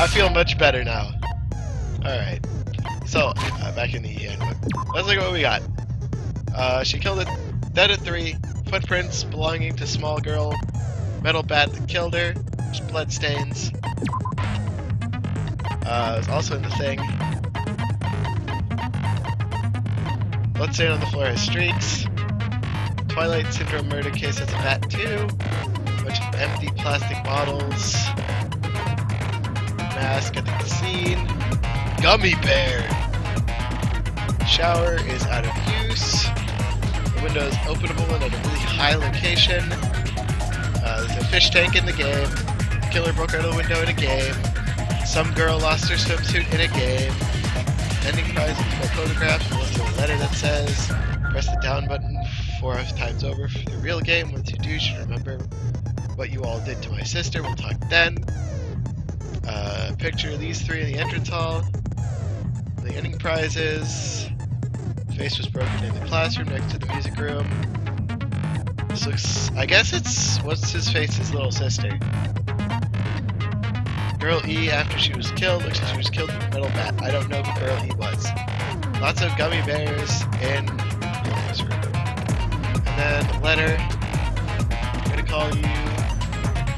I feel much better now. Alright. So, back in the handbook. Let's look at what we got. She killed it. Dead at 3. Footprints belonging to small girl. Metal bat that killed her. There's blood stains. It's also in the thing. Blood stain on the floor has streaks. Twilight Syndrome murder case has a bat too. Bunch of empty plastic bottles. Mask at the scene. Gummy bear! Shower is out of use. The window is openable and at a really high location. There's a fish tank in the game. Killer broke out of the window in a game. Some girl lost her swimsuit in a game. Ending prize for a photograph. There's a letter that says, press the down button 4 times over for the real game. Once you do, you should remember what you all did to my sister. We'll talk then. Picture of these 3 in the entrance hall. The ending prizes. Face was broken in the classroom next to the music room. This looks... I guess it's... What's his face's little sister? Girl E, after she was killed, looks like she was killed with a metal bat. I don't know who Girl E was. Lots of gummy bears in this room. And then a letter. I'm gonna call you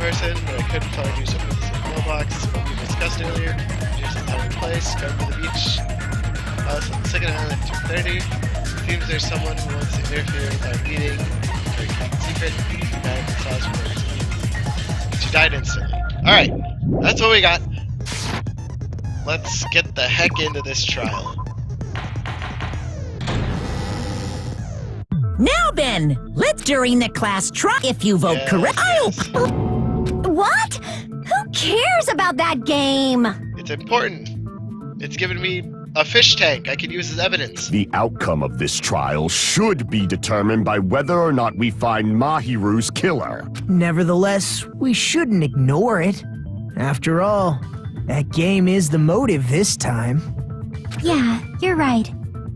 person, but I couldn't find you, so put this in the mailbox. What we discussed earlier. Here's the time and place. Go to the beach. So the second island at 2:30. Seems there's someone who wants to interfere with our meeting. Very keep secret. She died in the house for she died instantly. Alright, that's what we got. Let's get the heck into this trial. Now then, let's during the class trial. If you vote correct, What? Who cares about that game? It's important. It's given me a fish tank I could use as evidence. The outcome of this trial should be determined by whether or not we find Mahiru's killer. Nevertheless, we shouldn't ignore it. After all, that game is the motive this time. Yeah, you're right.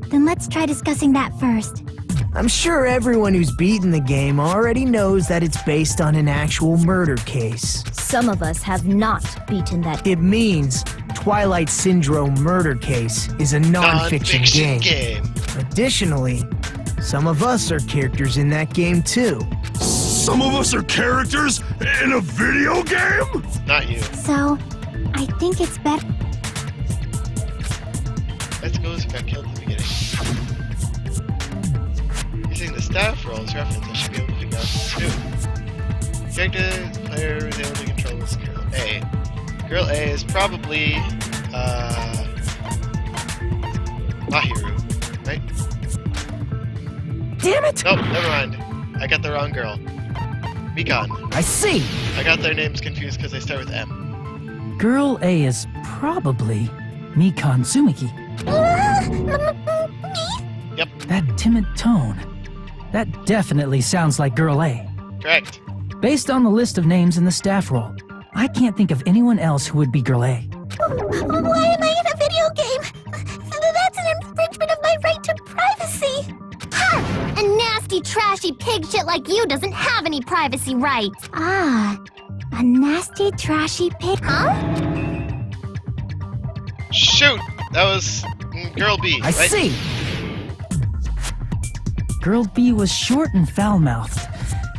Then let's try discussing that first. I'm sure everyone who's beaten the game already knows that it's based on an actual murder case. Some of us have not beaten that. It means Twilight Syndrome murder case is a non-fiction game. Additionally, some of us are characters in that game too. Some of us are characters in a video game? Not you. So, I think it's better. Let's go as got killed at the beginning. Using the staff roles reference, I should be able to figure out too. Character, player is able to control this girl A. Girl A is probably Mahiru, right? Damn it! Nope, never mind. I got the wrong girl. Mikan. I see. I got their names confused because they start with M. Girl A is probably Mikan Tsumiki. Yep, That timid tone. That definitely sounds like Girl A. correct. Based on the list of names in the staff roll, I can't think of anyone else who would be Girl A. Why am I in a video game? That's an infringement of my right to privacy. Ha! A nasty, trashy pig shit like you doesn't have any privacy rights. Ah, a nasty, trashy pig, huh? Shoot! That was Girl B, I right? see. Girl B was short and foul-mouthed.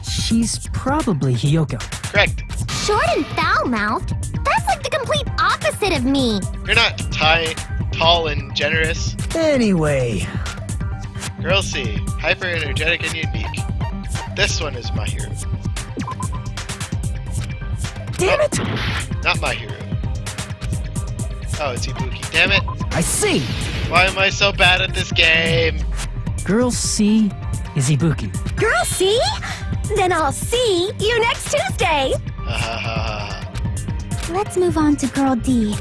She's probably Hiyoko. Correct. Short and foul-mouthed? That's like the complete opposite of me. You're not tall and generous. Anyway, Girl C, hyper energetic and unique. This one is Mahiru. damn it! Not Mahiru. Oh, it's Ibuki. Damn it! I see. Why am I so bad at this game? Girl C is Ibuki. Girl, see? Then I'll see you next Tuesday. Let's move on to Girl D.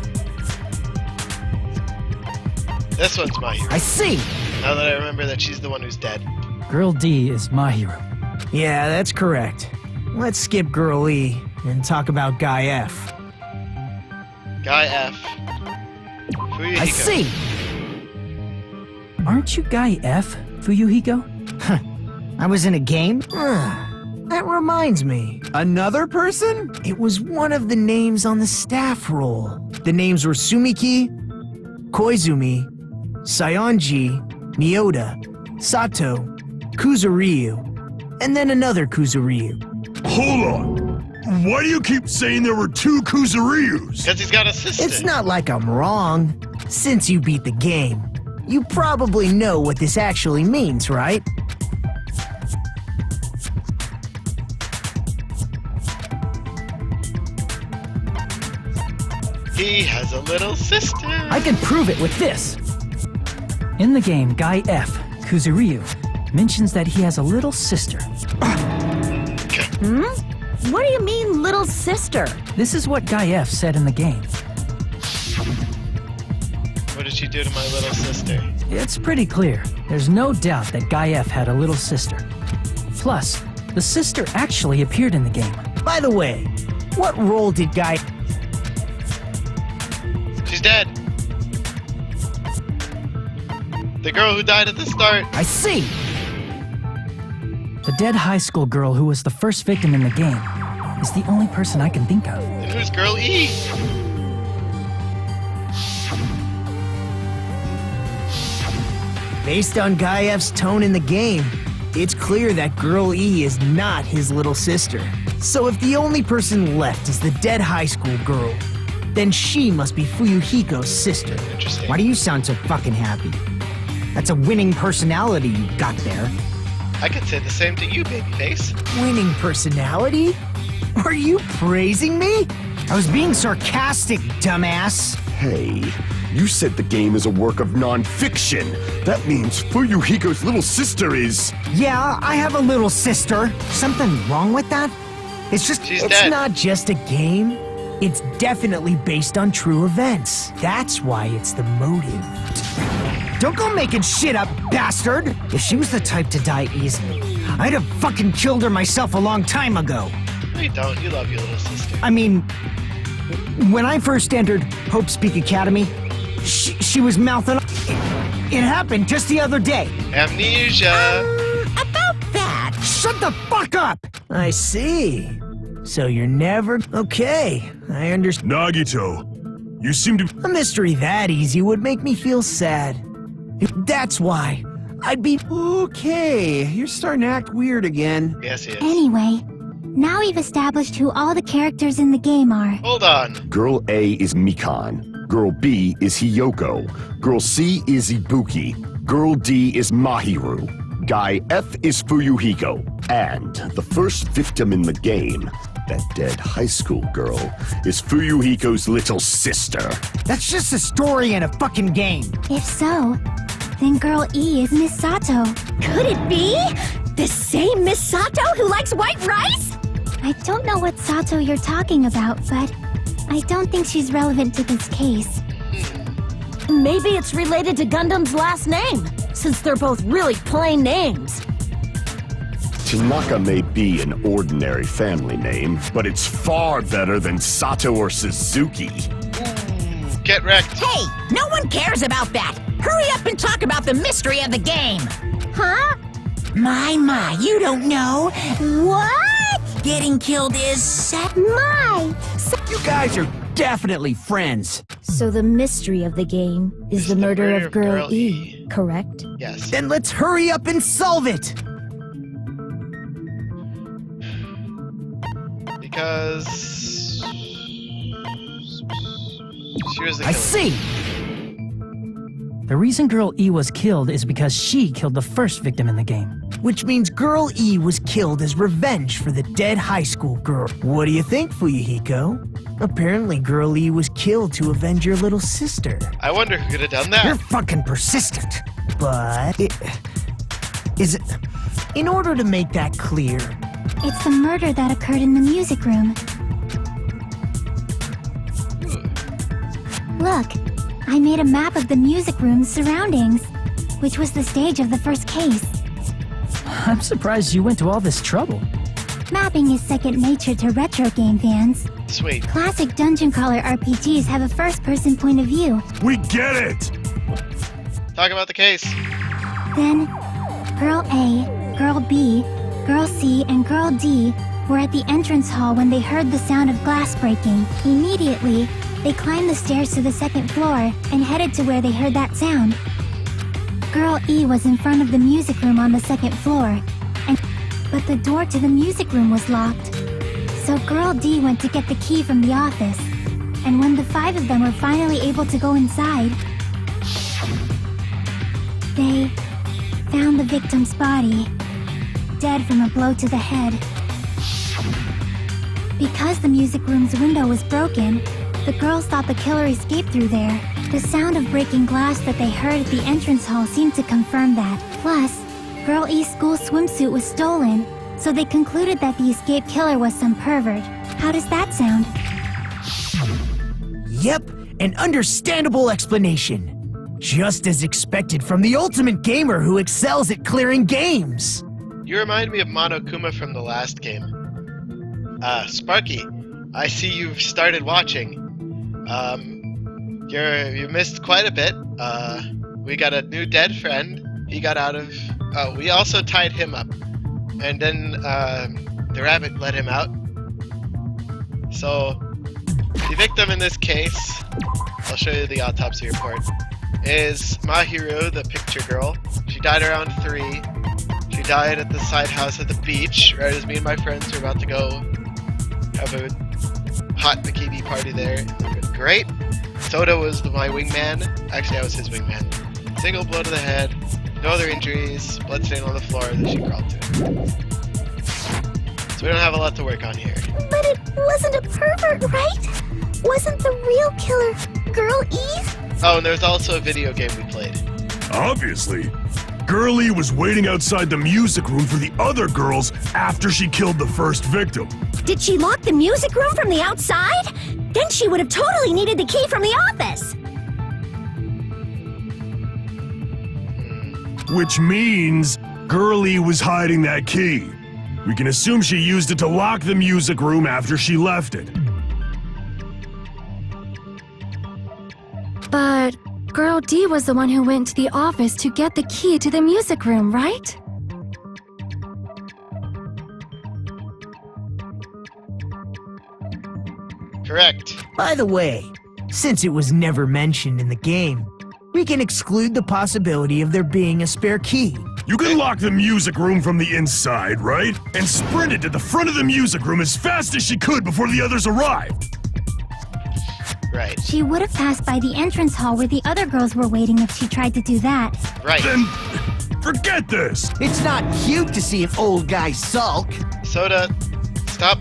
This one's Mahiru. I see. Now that I remember that she's the one who's dead. Girl D is Mahiru. Yeah, that's correct. Let's skip Girl E and talk about Guy F. Guy F. Fuyuhiko. I see. Aren't you Guy F, Fuyuhiko? I was in a game? That That reminds me. Another person? It was one of the names on the staff roll. The names were Sumiki, Koizumi, Sayonji, Miyoda, Sato, Kuzuryu, and then another Kuzuryu. Hold on. Why do you keep saying there were two Kuzuryus? Because he's got a sister. It's not like I'm wrong. Since you beat the game, you probably know what this actually means, right? He has a little sister. I can prove it with this. In the game, Guy F, Kuzuryu, mentions that he has a little sister. What do you mean, little sister? This is what Guy F said in the game. What did she do to my little sister? It's pretty clear. There's no doubt that Guy F had a little sister. Plus, the sister actually appeared in the game. By the way, what role did Guy... She's dead. The girl who died at the start. I see. The dead high school girl who was the first victim in the game is the only person I can think of. And who's Girl E? Based on Guy F's tone in the game, it's clear that Girl E is not his little sister. So if the only person left is the dead high school girl, then she must be Fuyuhiko's sister. Interesting. Why do you sound so fucking happy? That's a winning personality you got there. I could say the same to you, babyface. Winning personality? Are you praising me? I was being sarcastic, dumbass. Hey, you said the game is a work of non-fiction. That means Fuyuhiko's little sister is... Yeah, I have a little sister. Something wrong with that? It's just... She's It's dead. not just a game. It's definitely based on true events. That's why it's the motive. Don't go making shit up, bastard! If she was the type to die easily, I'd have fucking killed her myself a long time ago. No, you don't. You love your little sister. I mean, when I first entered Hope Speak Academy, she was mouthing... It happened just the other day. Amnesia. About that. Shut the fuck up! I see. So you're never... Okay, I understand. Nagito, you seem to... A mystery that easy would make me feel sad. That's why. I'd be... Okay, you're starting to act weird again. Yes, he is. Anyway, now we've established who all the characters in the game are. Hold on. Girl A is Mikan. Girl B is Hiyoko. Girl C is Ibuki. Girl D is Mahiru. Guy F is Fuyuhiko. And the first victim in the game, that dead high school girl, is Fuyuhiko's little sister. That's just a story in a fucking game. If so, then Girl E is Miss Sato. Could it be? The same Miss Sato who likes white rice? I don't know what Sato you're talking about, but I don't think she's relevant to this case. Maybe it's related to Gundam's last name, since they're both really plain names. Tanaka may be an ordinary family name, but it's far better than Sato or Suzuki. Ooh, get wrecked. Hey, no one cares about that. Hurry up and talk about the mystery of the game. Huh? My, you don't know. What? Getting killed is set. My! You guys are definitely friends. So the mystery of the game is the murder of Girl E, correct? Yes. Then let's hurry up and solve it! Because she was the killer. I see! The reason Girl E was killed is because she killed the first victim in the game. Which means Girl E was killed as revenge for the dead high school girl. What do you think, Fuyuhiko? Apparently Girl E was killed to avenge your little sister. I wonder who could have done You're that. fucking persistent. But... Is it... In order to make that clear, It's the murder that occurred in the music room. Look, I made a map of the music room's surroundings, which was the stage of the first case. I'm surprised you went to all this trouble. Mapping is second nature to retro game fans. Sweet. Classic dungeon crawler RPGs have a first-person point of view. We get it! Talk about the case. Then, Girl A, Girl B, Girl C and Girl D were at the entrance hall when they heard the sound of glass breaking. Immediately, they climbed the stairs to the second floor and headed to where they heard that sound. Girl E was in front of the music room on the second floor, but the door to the music room was locked. So Girl D went to get the key from the office, and when the 5 of them were finally able to go inside, they found the victim's body, dead from a blow to the head. Because the music room's window was broken, the girls thought the killer escaped through there. The sound of breaking glass that they heard at the entrance hall seemed to confirm that. Plus, Girl E's school swimsuit was stolen, so they concluded that the escaped killer was some pervert. How does that sound? Yep, an understandable explanation. Just as expected from the ultimate gamer who excels at clearing games. You remind me of Monokuma from the last game. Sparky, I see you've started watching. You missed quite a bit. We got a new dead friend. He got out of... we also tied him up. And then, the rabbit let him out. So, the victim in this case, I'll show you the autopsy report, is Mahiru, the picture girl. She died around 3. She died at the side house at the beach, right as me and my friends were about to go have a hot bikini party there. Great. Soda was my wingman. Actually, I was his wingman. Single blow to the head, no other injuries, bloodstain on the floor that she crawled to. So we don't have a lot to work on here. But it wasn't a pervert, right? Wasn't the real killer Girl E? Oh, and there's also a video game we played. Obviously. Girlie was waiting outside the music room for the other girls after she killed the first victim. Did she lock the music room from the outside? Then she would have totally needed the key from the office. Which means Girlie was hiding that key. We can assume she used it to lock the music room after she left it. But Girl D was the one who went to the office to get the key to the music room, right? Correct. By the way, since it was never mentioned in the game, we can exclude the possibility of there being a spare key. You can lock the music room from the inside, right? And sprinted to the front of the music room as fast as she could before the others arrived. Right. She would have passed by the entrance hall where the other girls were waiting if she tried to do that. Right. Then, forget this! It's not cute to see an old guy sulk. Soda, stop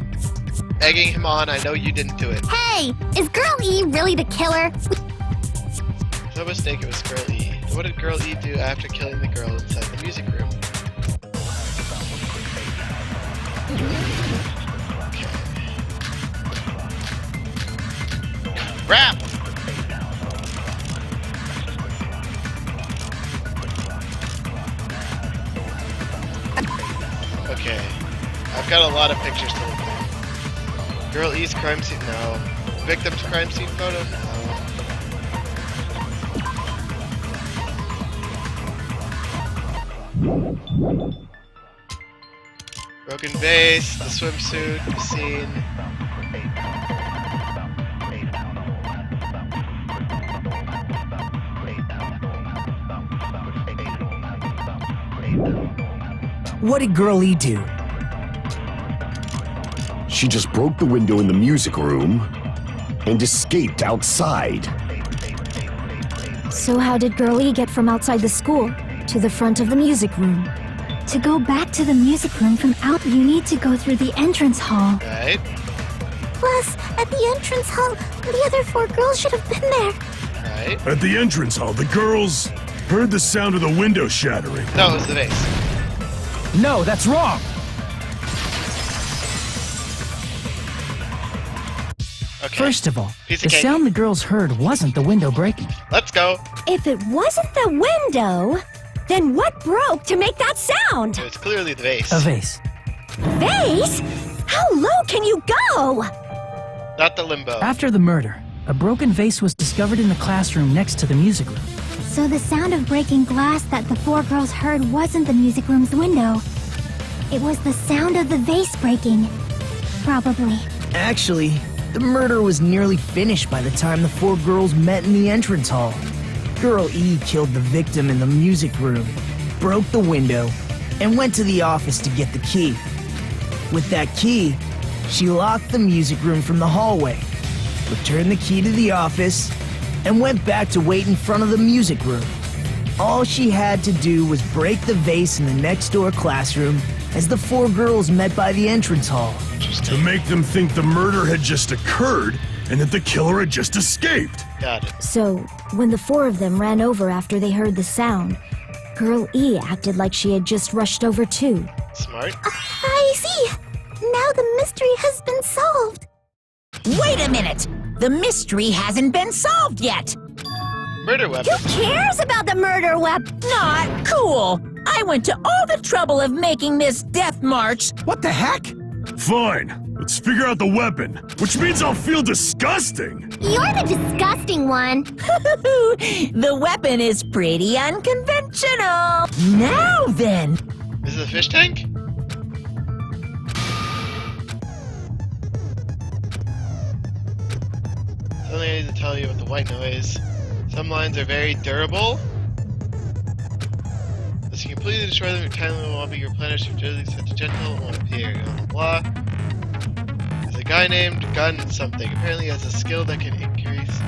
egging him on. I know you didn't do it. Hey, is Girl E really the killer? No mistake, it was Girl E. What did Girl E do after killing the girl inside the music room? Rap! Okay. I've got a lot of pictures to look at. Girl E's crime scene? No. Victim's crime scene photo? No. Broken vase, the swimsuit, the scene. What did Girl E do? She just broke the window in the music room and escaped outside. So how did Girl E get from outside the school to the front of the music room? To go back to the music room from out, you need to go through the entrance hall. Right? Plus, at the entrance hall, the other 4 girls should have been there. Right? At the entrance hall, the girls heard the sound of the window shattering. No, it was the vase. No, that's wrong! Okay. First of all, Piece the of cake. sound the girls heard wasn't the window breaking. Let's go. If it wasn't the window, then what broke to make that sound? It was clearly the vase. A vase. Vase? How low can you go? Not the limbo. After the murder, a broken vase was discovered in the classroom next to the music room. So the sound of breaking glass that the 4 girls heard wasn't the music room's window. It was the sound of the vase breaking. Probably. Actually, the murder was nearly finished by the time the four girls met in the entrance hall. Girl E killed the victim in the music room, broke the window, and went to the office to get the key. With that key, she locked the music room from the hallway, returned the key to the office, and went back to wait in front of the music room. All she had to do was break the vase in the next door classroom as the four girls met by the entrance hall. To make them think the murder had just occurred and that the killer had just escaped. Got it. So, when the four of them ran over after they heard the sound, Girl E acted like she had just rushed over too. Smart. I see. Now the mystery has been solved. Wait a minute! The mystery hasn't been solved yet! Murder weapon. Who cares about the murder weapon? Not cool! I went to all the trouble of making this death march. What the heck? Fine. Let's figure out the weapon, which means I'll feel disgusting. You're the disgusting one. The weapon is pretty unconventional. Now then, Is it a fish tank? Something I need to tell you about the white noise. Some lines are very durable. As you completely destroy them, your timeline will be replenished. If Josie such a gentle, it won't appear. Blah, blah. There's a guy named Gun something. Apparently he has a skill that can increase.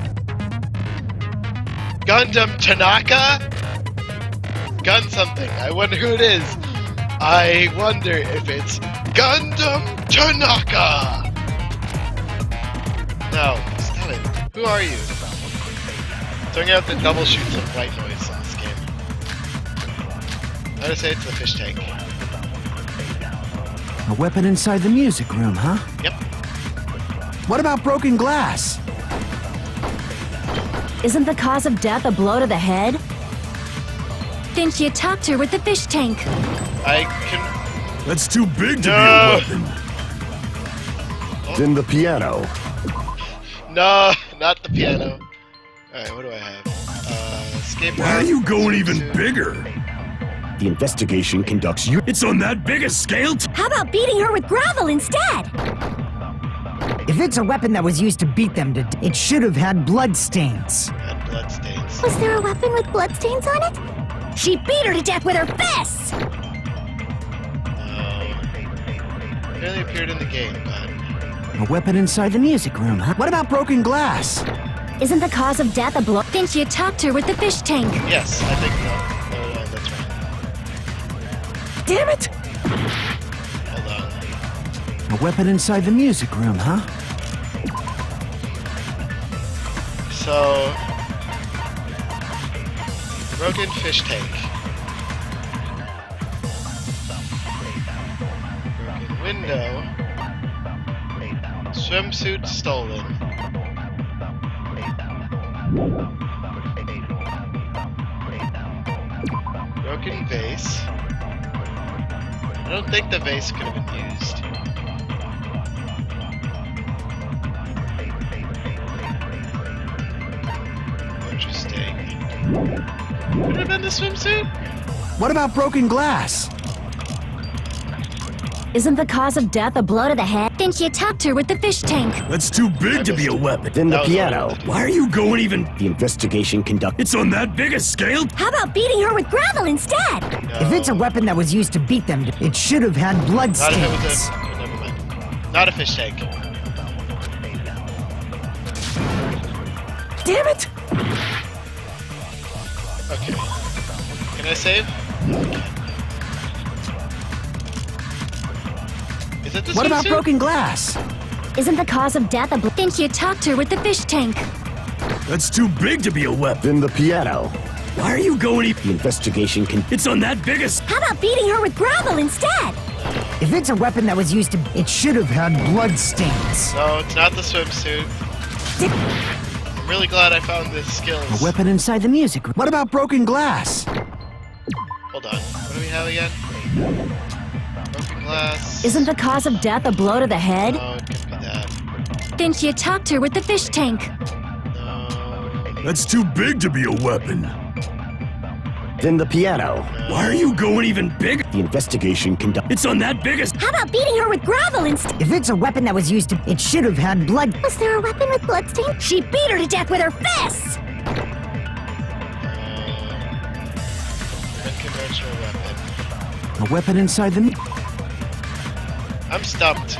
Gundam Tanaka? Gun something. I wonder who it is. I wonder if it's Gundam Tanaka! No, stop it. Who are you? Throwing out the double shoots of white noise in this game. I'm gonna say it's the fish tank. A weapon inside the music room, huh? Yep. What about broken glass? Isn't the cause of death a blow to the head? Then she attacked her with the fish tank. I can. That's too big to No. be a weapon. Then the piano. No, not the piano. Alright, what do I have? Skateboard. Why are you going even bigger? The investigation conducts you. It's on that big a scale? How about beating her with gravel instead? If it's a weapon that was used to beat them to it should have had blood stains. And bloodstains. Was there a weapon with bloodstains on it? She beat her to death with her fists! Barely appeared in the game, but. A weapon inside the music room, huh? What about broken glass? Isn't the cause of death a blow? Then she attacked her with the fish tank. Yes, I think so. No, that's right. Damn it! Hold on. A weapon inside the music room, huh? So. Broken fish tank. Broken window. Swimsuit stolen. Broken vase. I don't think the vase could have been used. Interesting. Could it have been the swimsuit? What about broken glass? Isn't the cause of death a blow to the head? Then she attacked her with the fish tank. That's too big to be a weapon. Then the That was piano. what Why are you going even... The investigation conduct. It's on that big a scale? How about beating her with gravel instead? No. If it's a weapon that was used to beat them to it should have had blood Not if it was stains. a. Oh, never mind. Not a fish tank. Damn it! Okay. Can I save? Is it the What about swimsuit? broken glass? Isn't the cause of death a blow? Then she attacked her with the fish tank. That's too big to be a weapon. Then the piano. Why are you going even... The investigation can. It's on that big a... How about beating her with gravel instead? If it's a weapon that was used to it should have had blood stains. No, it's not the swimsuit. I'm really glad I found the skills. A weapon inside the music room. What about broken glass? Hold on. What do we have again? Broken glass. Isn't the cause of death a blow to the head? No, it could be that. Then she attacked her with the fish tank. No. That's too big to be a weapon. Then the piano. Why are you going even bigger? The investigation conduct. It's on that biggest. How about beating her with gravel instead? If it's a weapon that was used to, it should have had blood. Was there a weapon with bloodstain? She beat her to death with her fists! Unconventional weapon. A weapon inside the. I'm stumped.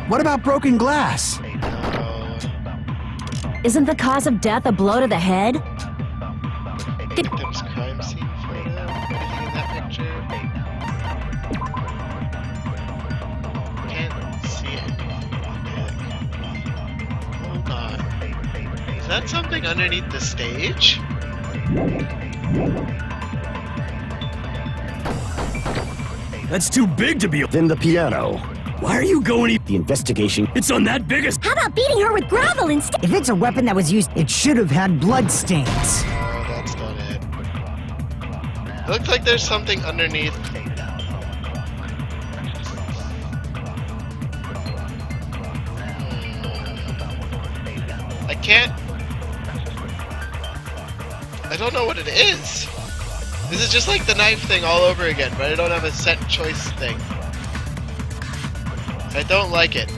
What about broken glass? Isn't the cause of death a blow to the head? Victim's crime scene photo. Anything in that picture? Can't see anything. Hold on. Is that something underneath the stage? That's too big to be. Then the piano. Why are you going? The investigation. It's on that biggest. How about beating her with gravel instead? If it's a weapon that was used, it should have had blood stains. Oh, that's not it. Looks like there's something underneath. I can't. I don't know what it is. This is just like the knife thing all over again, but I don't have a set choice thing. I don't like it.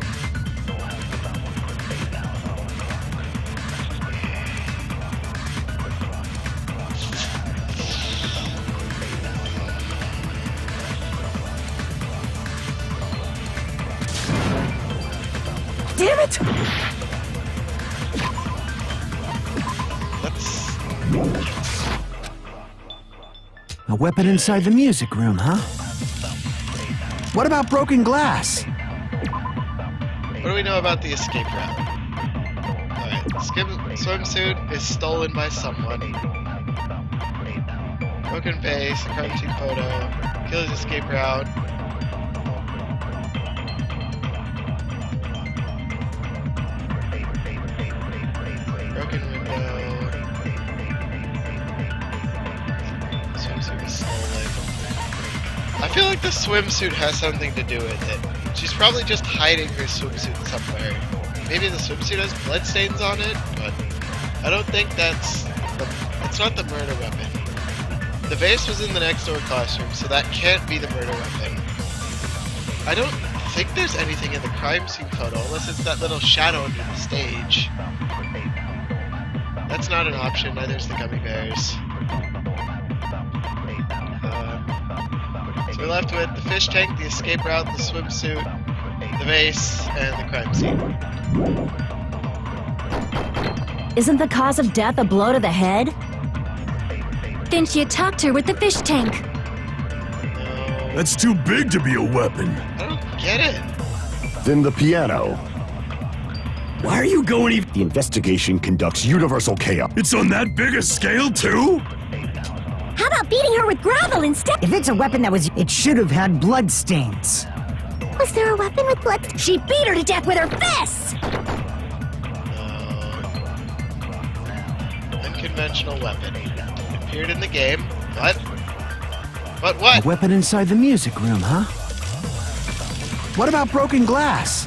Damn it! Let's. A weapon inside the music room, huh? What about broken glass? What do we know about the escape route? Alright, swimsuit is stolen by someone. Broken vase, crime scene photo, killer's escape route. Broken window. Swimsuit is stolen. I feel like the swimsuit has something to do with it. She's probably just hiding her swimsuit somewhere. Maybe the swimsuit has bloodstains on it, but I don't think it's not the murder weapon. The vase was in the next door classroom, so that can't be the murder weapon. I don't think there's anything in the crime scene photo, unless it's that little shadow under the stage. That's not an option, neither is the gummy bears. So we're left with the fish tank, the escape route, the swimsuit, the vase, and the crime scene. Isn't the cause of death a blow to the head? Then she attacked her with the fish tank. No. That's too big to be a weapon. I don't get it. Then the piano. Why are you going even? The investigation conducts universal chaos. It's on that biggest scale too? How about beating her with gravel instead? If it's a weapon that was, it should have had blood stains. Was there a weapon with blood? She beat her to death with her fists! Unconventional weapon. Appeared in the game. What? A What? weapon inside the music room, huh? What about broken glass?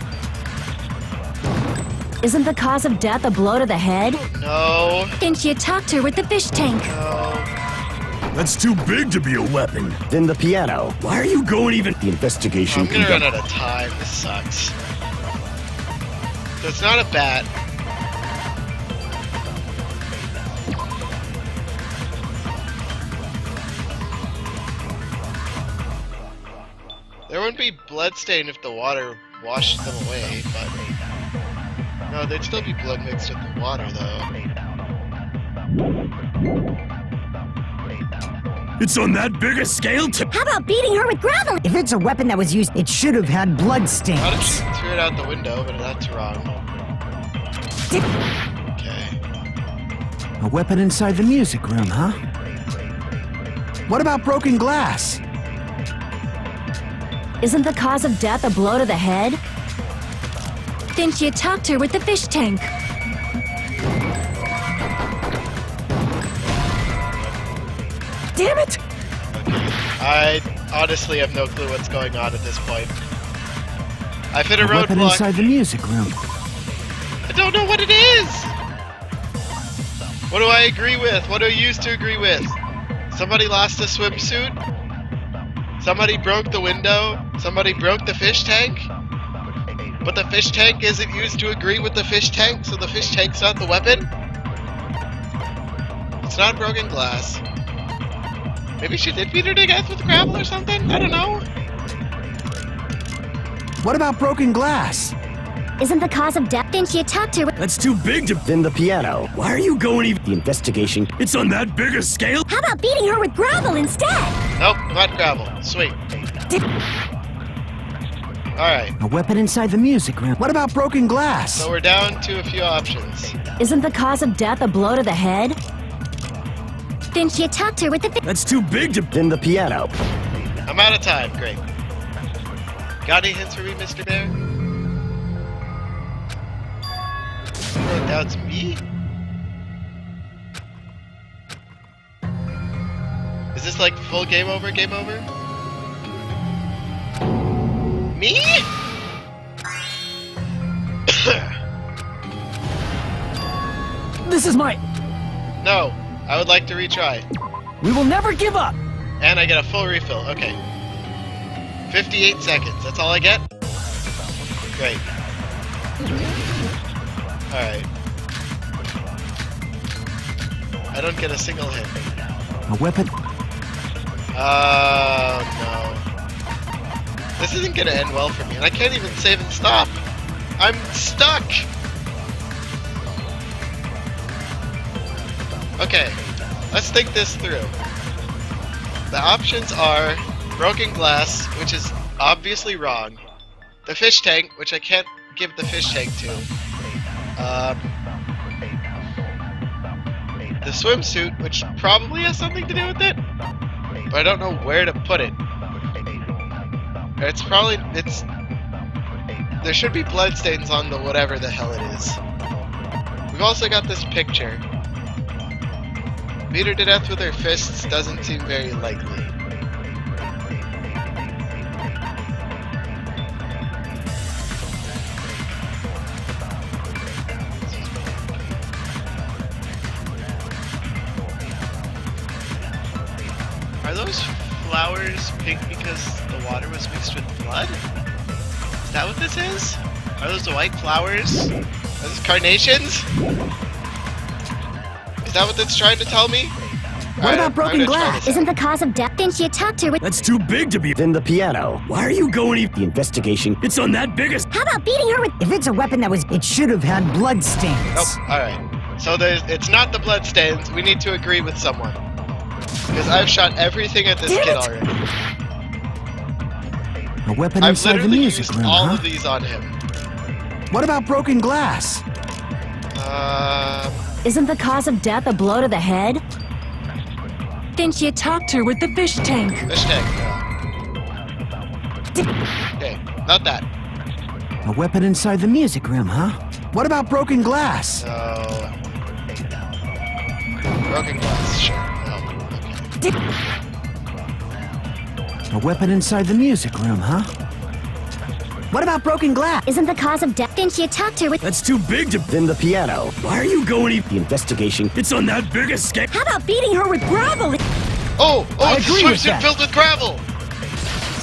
Isn't the cause of death a blow to the head? No. Then she attacked her with the fish tank. No. That's too big to be a weapon. Then the piano. Why are you going even? The investigation I'm gonna run conduct. out of time. This sucks. So it's not a bat. There wouldn't be bloodstain if the water washed them away, but... No, there'd still be blood mixed with the water, though. It's on that big a scale too. How about beating her with gravel? If it's a weapon that was used, it should have had blood stains. Thought it threw it out the window, but that's wrong. Okay. A weapon inside the music room, huh? What about broken glass? Isn't the cause of death a blow to the head? Then she attacked her with the fish tank. Damn it! I honestly have no clue what's going on at this point. I've hit a weapon roadblock. inside the music room. I don't know what it is! What do I agree with? What do I used to agree with? Somebody lost a swimsuit? Somebody broke the window? Somebody broke the fish tank? But the fish tank isn't used to agree with the fish tank, so the fish tank's not the weapon? It's not broken glass. Maybe she did beat her to death with gravel or something? I don't know. What about broken glass? Isn't the cause of death? Didn't you talk to her? That's too big to... Then the piano. Why are you going even... The investigation. It's on that big a scale? How about beating her with gravel instead? Nope, not gravel. Sweet. Alright, A weapon inside the music room. What about broken glass? so we're down to a few options. Isn't the cause of death a blow to the head? Didn't you talk to her with the That's too big to... Then the piano. I'm out of time. Great. Got any hints for me, Mr. Bear? Oh, that's me? Is this like full game over, game over? Me? This is my... No, I would like to retry. We will never give up! And I get a full refill. Okay. 58 seconds. That's all I get? Great. Alright. I don't get a single hit. A weapon. No. This isn't gonna end well for me, and I can't even save and stop. I'm stuck! Okay, let's think this through. The options are broken glass, which is obviously wrong. The fish tank, which I can't give the fish tank to. The swimsuit, which probably has something to do with it, but I don't know where to put it. There should be bloodstains on the whatever the hell it is. We've also got this picture. Beat her to death with her fists doesn't seem very likely. Are those flowers pink because the water was mixed with blood? Is that what this is? Are those the white flowers? Are those carnations? Is that what that's trying to tell me? What about broken glass? Isn't the cause of death? Didn't you talk to her with... That's too big to be... Then the piano. Why are you going even... The investigation. It's on that big a... How about beating her with... If it's a weapon that was, it should have had blood stains. Nope. Alright. So it's not the bloodstains. We need to agree with someone. Because I've shot everything at this kid already. A weapon I've inside the literally music used room, all huh? of these on him. What about broken glass? Isn't the cause of death a blow to the head? Didn't you talk to her with the fish tank? Fish tank. Okay, not that. A weapon inside the music room, huh? What about broken glass? So... Broken glass, sure. No. Okay. A weapon inside the music room, huh? What about broken glass? Isn't the cause of death? Didn't you talk to her with... That's too big to... Then the piano. Why are you going even... The investigation. It's on that big a scale... How about beating her with gravel? Oh! I It's a agree with swimsuit that. filled with gravel!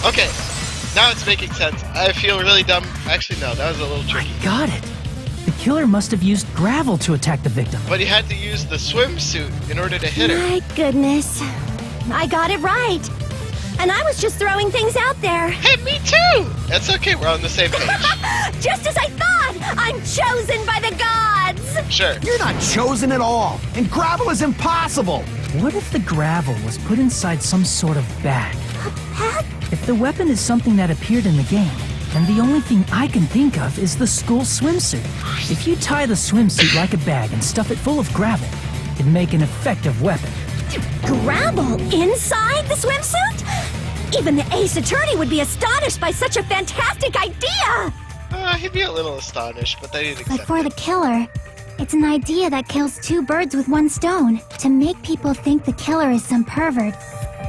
Okay. Now it's making sense. I feel really dumb. Actually, no. That was a little tricky. Got it. The killer must have used gravel to attack the victim. But he had to use the swimsuit in order to hit her. My goodness. I got it right. And I was just throwing things out there. Hey, me too! That's okay. We're on the same page. Just as I thought! I'm chosen by the gods! Sure. You're not chosen at all, and gravel is impossible. What if the gravel was put inside some sort of bag? If the weapon is something that appeared in the game, and the only thing I can think of is the school swimsuit. If you tie the swimsuit like a bag and stuff it full of gravel, it'd make an effective weapon. Gravel inside the swimsuit? Even the ace attorney would be astonished by such a fantastic idea! He'd be a little astonished, but then he'd accept But for it. the killer, it's an idea that kills two birds with one stone. To make people think the killer is some pervert,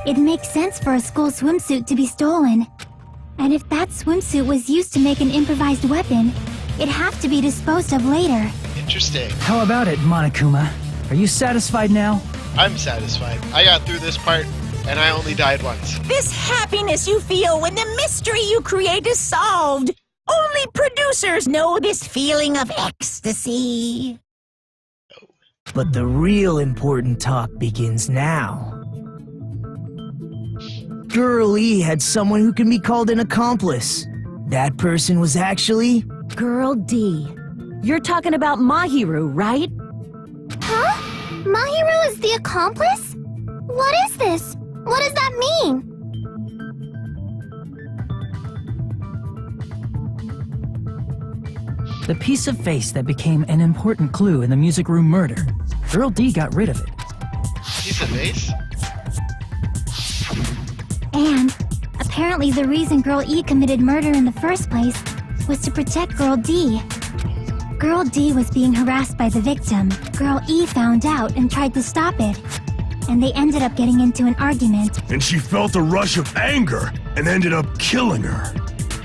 it makes sense for a school swimsuit to be stolen. And if that swimsuit was used to make an improvised weapon, it'd have to be disposed of later. Interesting. How about it, Monokuma? Are you satisfied now? I'm satisfied. I got through this part, and I only died once. This happiness you feel when the mystery you create is solved. Only producers know this feeling of ecstasy. But the real important talk begins now. Girl E had someone who can be called an accomplice. That person was actually... Girl D. You're talking about Mahiru, right? Huh? Mahiru is the accomplice? What is this? What does that mean? The piece of face that became an important clue in the music room murder. Girl D got rid of it. Piece of vase? And apparently the reason Girl E committed murder in the first place was to protect Girl D. Girl D was being harassed by the victim. Girl E found out and tried to stop it. And they ended up getting into an argument. And she felt a rush of anger and ended up killing her.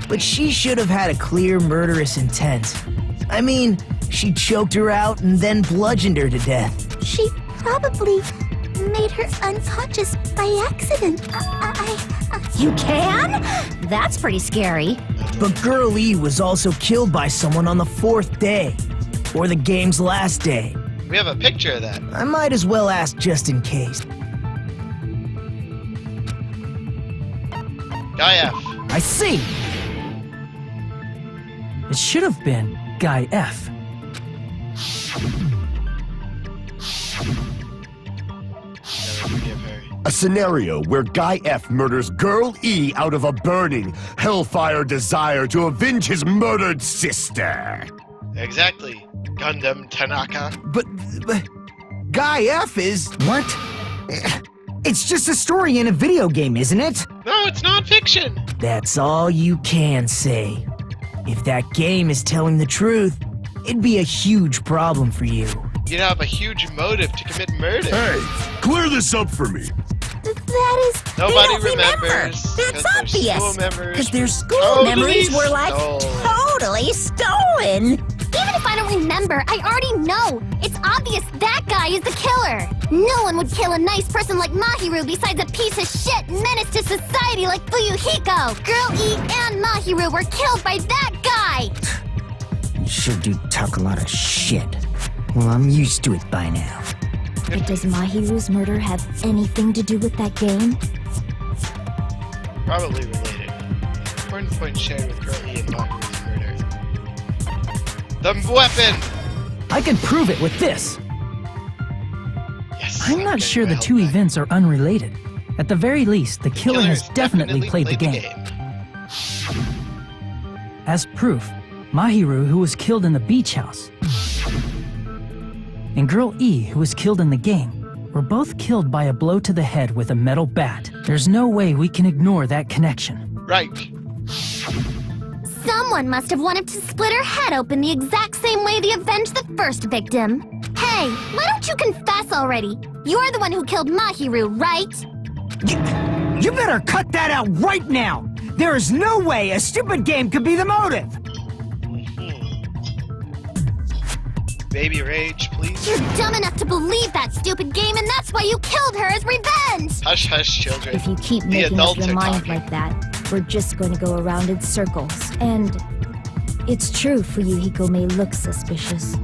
But she should have had a clear murderous intent. I mean, she choked her out and then bludgeoned her to death. She probably made her unconscious by accident. You can? That's pretty scary. But Girl E was also killed by someone on the 4th day. Or the game's last day. We have a picture of that. I might as well ask just in case. Guy F. I see! It should have been Guy F. Never forgive her. A scenario where Guy F murders Girl E out of a burning, hellfire desire to avenge his murdered sister. Exactly. Gundam Tanaka. But Guy F is... What? It's just a story in a video game, isn't it? No, it's not fiction. That's all you can say. If that game is telling the truth, it'd be a huge problem for you. You'd have a huge motive to commit murder. Hey, clear this up for me. That is... Nobody don't remember. remembers. That's 'cause obvious. Their school members Because their were school totally memories were like stolen. totally stolen. Even if I don't remember, I already know. It's obvious that guy is the killer. No one would kill a nice person like Mahiru besides a piece of shit menace to society like Fuyuhiko. Girl E and Mahiru were killed by that guy. You sure do talk a lot of shit. Well, I'm used to it by now. But does Mahiru's murder have anything to do with that game? Probably related. Important point shared with Girl E and Mahiru's murder. The weapon! I can prove it with this. Yes. I'm not getting sure my the two help back. events are unrelated. At the very least, the killer has Killer's definitely played the game. As proof, Mahiru, who was killed in the beach house, and Girl E, who was killed in the game, were both killed by a blow to the head with a metal bat. There's no way we can ignore that connection. Right. Someone must have wanted to split her head open the exact same way they avenged the first victim. Hey, why don't you confess already? You're the one who killed Mahiru, right? You better cut that out right now! There is no way a stupid game could be the motive! Baby rage, please. You're dumb enough to believe that stupid game, and that's why you killed her as revenge! Hush, hush, children. If you keep The making up adults your are mind talking. like that, we're just going to go around in circles. And it's true Fuyuhiko may look suspicious.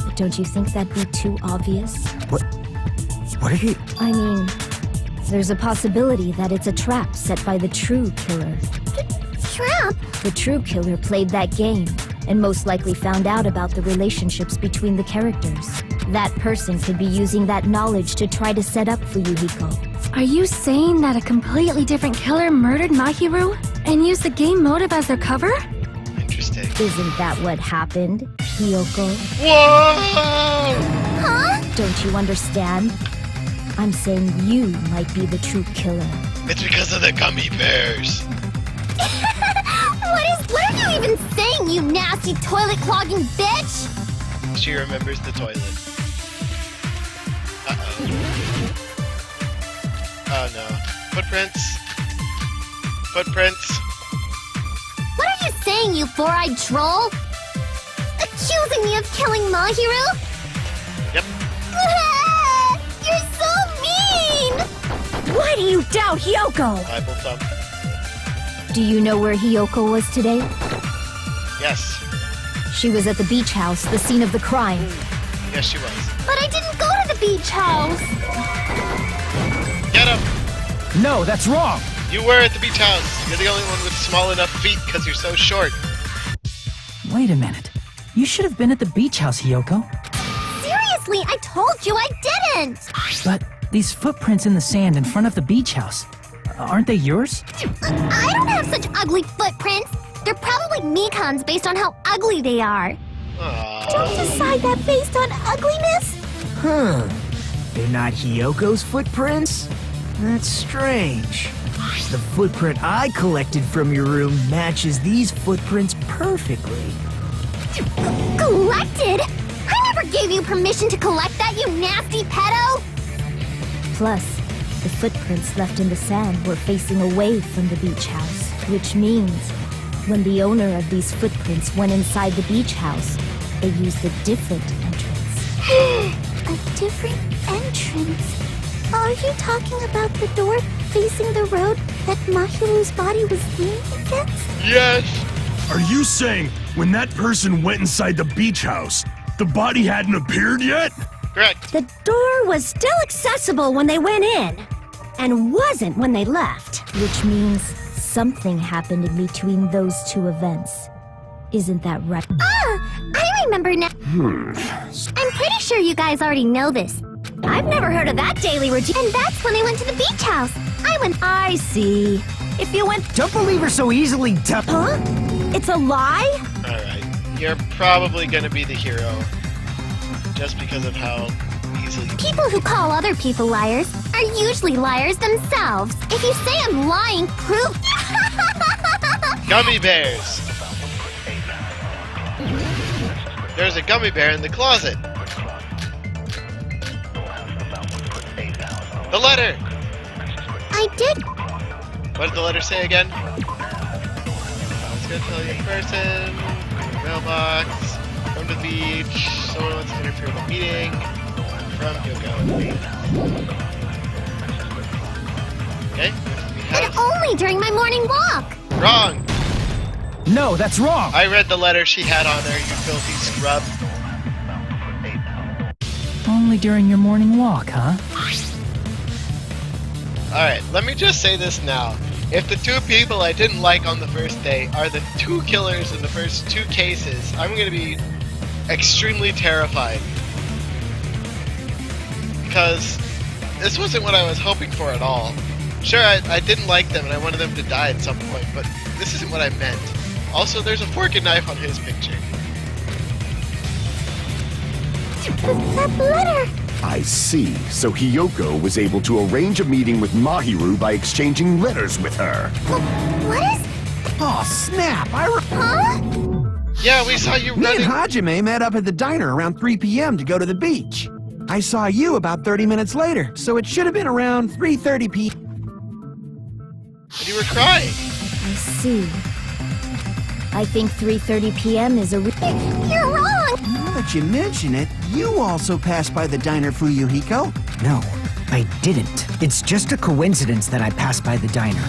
But don't you think that'd be too obvious? What are you... I mean, there's a possibility that it's a trap set by the true killer. Trap? The true killer played that game, and most likely found out about the relationships between the characters. That person could be using that knowledge to try to set up Fuyuhiko. Are you saying that a completely different killer murdered Mahiru and used the game motive as their cover? Interesting. Isn't that what happened, Hiyoko? Whoa! Huh? Don't you understand? I'm saying you might be the true killer. It's because of the gummy bears. What are you you even saying, you nasty toilet-clogging bitch? She remembers the toilet. Uh-oh. Oh no. Footprints. Footprints. What are you saying, you four-eyed troll? Accusing me of killing Mahiru? Yep. You're so mean! Why do you doubt Hyoko? Bible thumb. Do you know where Hyoko was today? Yes. She was at the beach house, the scene of the crime. Yes, she was. But I didn't go to the beach house! Get him! No, that's wrong. You were at the beach house. You're the only one with small enough feet because you're so short. Wait a minute. You should have been at the beach house, Hyoko. Seriously, I told you I didn't! But these footprints in the sand in front of the beach house, aren't they yours? I don't have such ugly footprints! They're probably Mikan's based on how ugly they are. Aww. Don't decide that based on ugliness! Huh. They're not Hyoko's footprints? That's strange. The footprint I collected from your room matches these footprints perfectly. Collected? I never gave you permission to collect that, you nasty pedo! Plus, the footprints left in the sand were facing away from the beach house, which means when the owner of these footprints went inside the beach house, they used a different entrance. A different entrance? Are you talking about the door facing the road that Mahiru's body was leaning against? Yes! Are you saying when that person went inside the beach house, the body hadn't appeared yet? Correct. The door was still accessible when they went in, and wasn't when they left. Which means something happened in between those two events. Isn't that right? Ah! I remember now. I'm pretty sure you guys already know this. I've never heard of that daily routine. And that's when I went to the beach house. I see. If you went... Don't believe her so easily, Huh? It's a lie? Alright. You're probably gonna be the hero. Just because of how easily... People who call other people liars are usually liars themselves. If you say I'm lying, prove... Gummy bears! There's a gummy bear in the closet. The letter! I did. What did the letter say again? Let's go tell you in person. Mailbox. Come to the beach. Someone wants to interfere with the meeting. From Yoko. Okay. But only during my morning walk. Wrong! No, that's wrong. I read the letter she had on her, you filthy scrub. Only during your morning walk, huh? Alright, let me just say this now. If the two people I didn't like on the first day are the two killers in the first two cases, I'm gonna be extremely terrified. Because this wasn't what I was hoping for at all. Sure, I didn't like them and I wanted them to die at some point, but this isn't what I meant. Also, there's a fork and knife on his picture. That letter. I see. So Hyoko was able to arrange a meeting with Mahiru by exchanging letters with her. What is... Oh, snap! Huh? Yeah, we saw you Me and running. Hajime met up at the diner around 3 p.m. to go to the beach. I saw you about 30 minutes later, so it should have been around 3:30 p.m. And you were crying. I see. I think 3:30 p.m. is a You're wrong. Now that you mention it, you also passed by the diner, Fuyuhiko. No, I didn't. It's just a coincidence that I passed by the diner.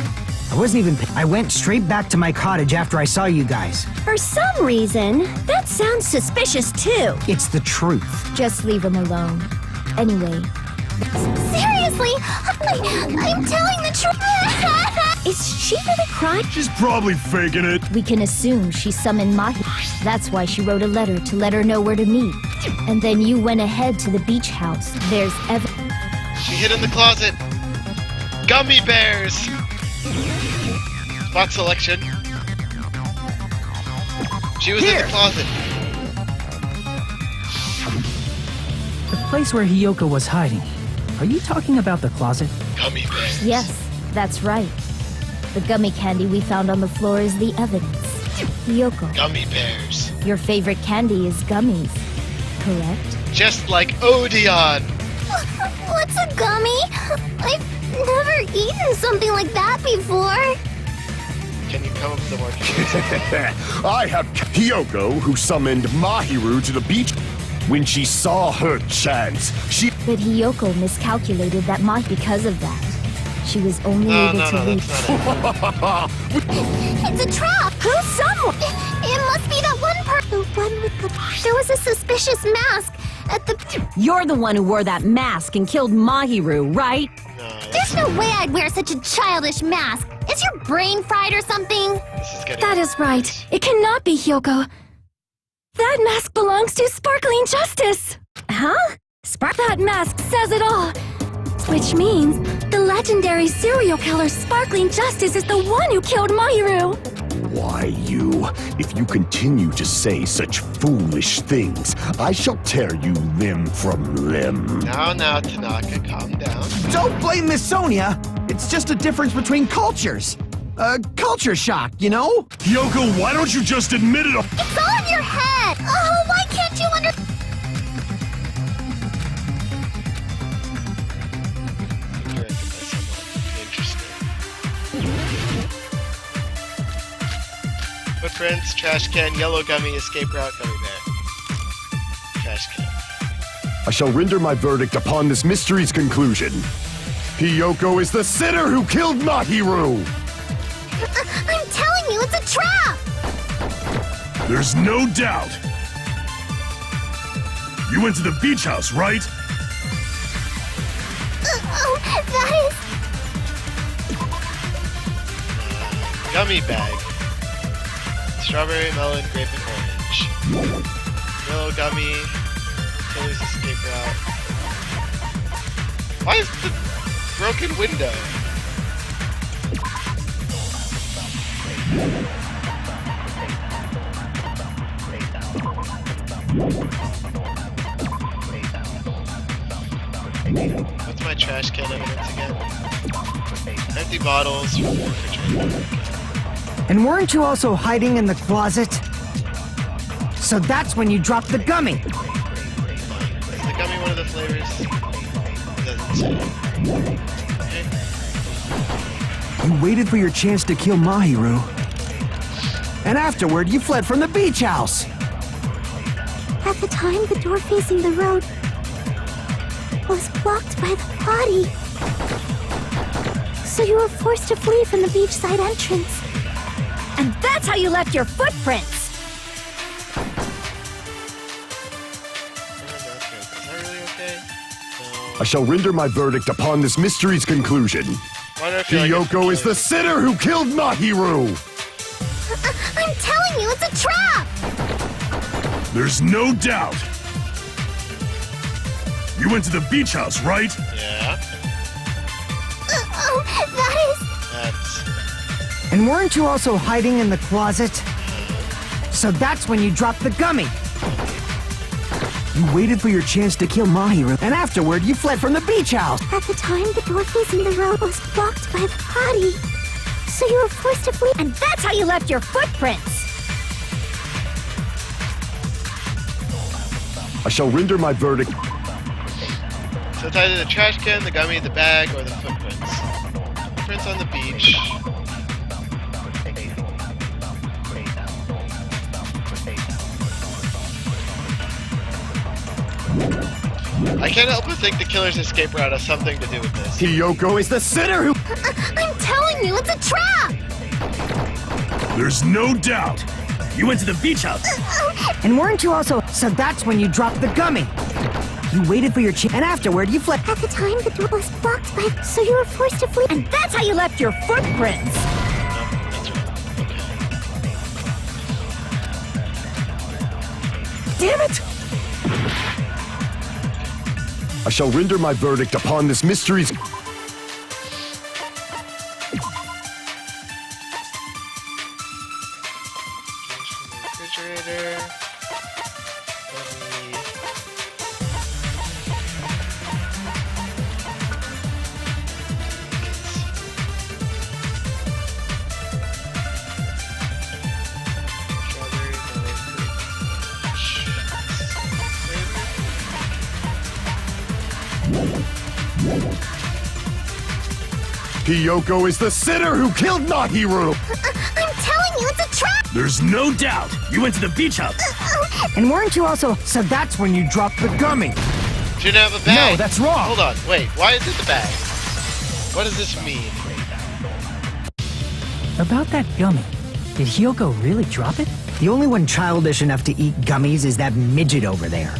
I wasn't even... I went straight back to my cottage after I saw you guys. For some reason, that sounds suspicious too. It's the truth. Just leave him alone. Anyway, Seriously, I'm telling the truth. Is she really crying? She's probably faking it. we can assume she summoned Mahi. That's why she wrote a letter to let her know where to meet. And then you went ahead to the beach house. There's evidence. She hid in the closet. Gummy bears! Spot selection. She was in the closet. The place where Hyoko was hiding. Are you talking about the closet? Gummy bears. Yes, that's right. The gummy candy we found on the floor is the evidence. Hiyoko, Gummy bears. your favorite candy is gummies, correct? Just like Odeon. What's a gummy? I've never eaten something like that before. Can you come up with a more confusing? I have Hiyoko, who summoned Mahiru to the beach. When she saw her chance, she... But Hiyoko miscalculated that because of that. She was only able to reach... It's a trap! Who's someone? It must be that one The one with the... There was a suspicious mask at the... You're the one who wore that mask and killed Mahiru, right? There's no way I'd wear such a childish mask. Is your brain fried or something? This is getting That is right. It cannot be Hyoko. That mask belongs to Sparkling Justice. Huh? That mask says it all. Which means the legendary serial killer Sparkling Justice is the one who killed Mahiru. Why, you? If you continue to say such foolish things, I shall tear you limb from limb. Now, Tanaka, calm down. Don't blame Miss Sonia. It's just a difference between cultures. Culture shock, you know? Hyoko, why don't you just admit it? It's all in your head! Oh, why can't you Directed by someone interesting. Footprints, trash can, yellow gummy, escape route, gummy bear. Trash can. I shall render my verdict upon this mystery's conclusion. Hiyoko is the sinner who killed Mahiru! I'm telling you, it's a trap! There's no doubt. You went to the beach house, right? Oh, that is... Gummy bag. Strawberry, melon, grape, and orange. Yellow gummy. Killer's escape route. Why is the broken window? What's my trash can evidence again? Empty bottles from the refrigerator. And weren't you also hiding in the closet? So that's when you dropped the gummy. Is the gummy one of the flavors? It doesn't say. Okay. You waited for your chance to kill Mahiru. And afterward, you fled from the beach house. At the time, the door facing the road was blocked by the body. So you were forced to flee from the beachside entrance. And that's how you left your footprints! Is that really okay? No. I shall render my verdict upon this mystery's conclusion. Why do I feel like Hiyoko is the sinner who killed Mahiru! I'm telling you, it's a trap! There's no doubt. You went to the beach house, right? Yeah, Oh, that is... that's... And weren't you also hiding in the closet? So that's when you dropped the gummy. You waited for your chance to kill Mahiru, and afterward, you fled from the beach house. At the time, the door facing the road was blocked by the body. So you were forced to flee. And that's how you left your footprints! I shall render my verdict. So it's either the trash can, the gummy, the bag, or the footprints. Footprints on the beach. I can't help but think the killer's escape route has something to do with this. Hiyoko is the sinner who... I'm telling you, it's a trap! There's no doubt. You went to the beach house. And weren't you also... So that's when you dropped the gummy. You waited for your chance, and afterward, you fled. At the time, the door was blocked by... So you were forced to flee. And that's how you left your footprints! Damn it! I shall render my verdict upon this mystery's... Refrigerator. Gummy. Hiyoko is the sinner who killed Mahiru! I'm telling you, it's a trap! There's no doubt. You went to the beach house. And weren't you also... So that's when you dropped the gummy. Shouldn't have a bag. No, that's wrong. Hold on, wait. Why is it the bag? What does this mean? About that gummy, did Hiyoko really drop it? The only one childish enough to eat gummies is that midget over there.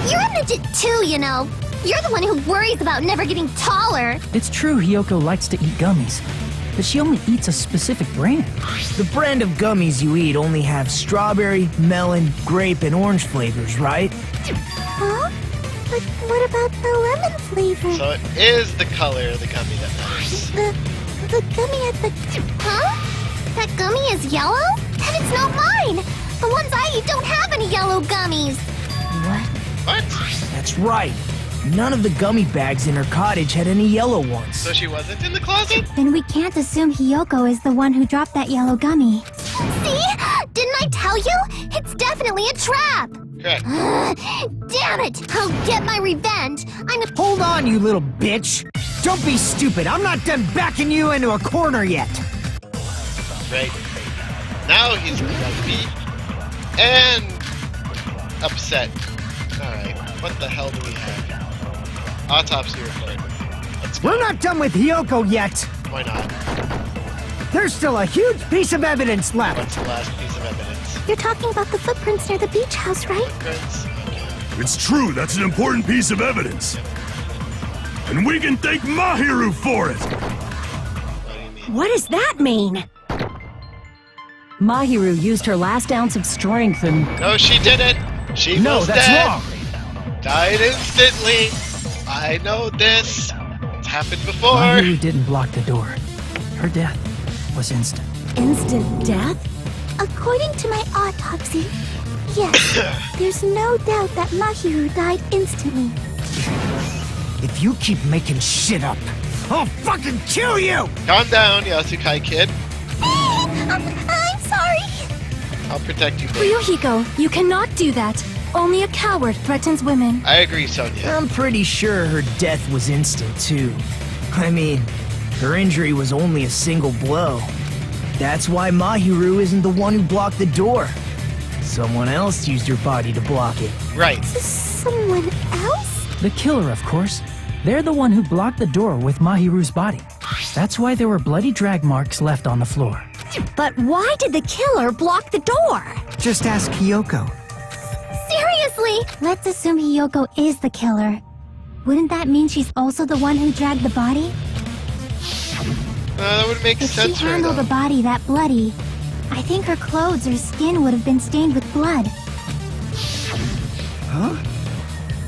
You're a midget too, you know. You're the one who worries about never getting taller. It's true Hiyoko likes to eat gummies, but she only eats a specific brand. The brand of gummies you eat only have strawberry, melon, grape, and orange flavors, right? Huh? But what about the lemon flavor? So it is the color of the gummy that matters. The gummy at the... Huh? That gummy is yellow? And it's not mine! The ones I eat don't have any yellow gummies! What? That's right. None of the gummy bags in her cottage had any yellow ones. So she wasn't in the closet? Then we can't assume Hiyoko is the one who dropped that yellow gummy. See? Didn't I tell you? It's definitely a trap! Correct. Damn it! I'll get my revenge! Hold on, you little bitch! Don't be stupid. I'm not done backing you into a corner yet. Right. Now he's grumpy and upset. Alright, what the hell do we have? Autopsy report. Let's go. We're not done with Hiyoko yet. Why not? There's still a huge piece of evidence left. What's the last piece of evidence? You're talking about the footprints near the beach house, right? Prince? Okay. It's true, that's an important piece of evidence. And we can thank Mahiru for it! What do you mean? What does that mean? Mahiru used her last ounce of strength and... No, she didn't! She No, was that's dead! wrong. Died instantly! I know this! It's happened before! Mahiru didn't block the door. Her death was instant. Instant death? According to my autopsy, yes, there's no doubt that Mahiru died instantly. If you keep making shit up, I'll fucking kill you! Calm down, Yasukai kid. I'm sorry. I'll protect you, babe. Ryuhiko, you cannot do that. Only a coward threatens women. I agree, Sonia. I'm pretty sure her death was instant, too. I mean, her injury was only a single blow. That's why Mahiru isn't the one who blocked the door. Someone else used her body to block it. Right. Someone else? The killer, of course. They're the one who blocked the door with Mahiru's body. That's why there were bloody drag marks left on the floor. But why did the killer block the door? Just ask Hiyoko. Seriously? Let's assume Hiyoko is the killer. Wouldn't that mean she's also the one who dragged the body? That would make If she sense for her, handled though. a body that bloody, I think her clothes or skin would have been stained with blood. Huh?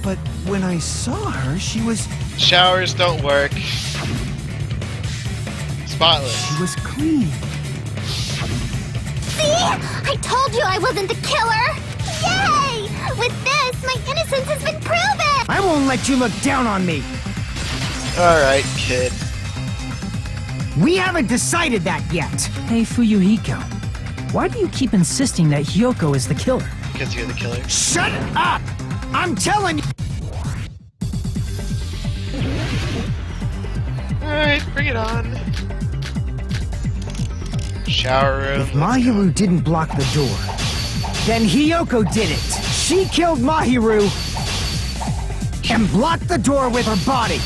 But when I saw her, she was Showers don't work. Spotless. clean. See? I told you I wasn't the killer! Yay! With this, my innocence has been proven! I won't let you look down on me. Alright, kid. We haven't decided that yet. Hey, Fuyuhiko. Why do you keep insisting that Hiyoko is the killer? Because you're the killer. Shut up! I'm telling you. Alright, bring it on. Shower room. If Mahiru didn't block the door, then Hiyoko did it. She killed Mahiru and blocked the door with her body.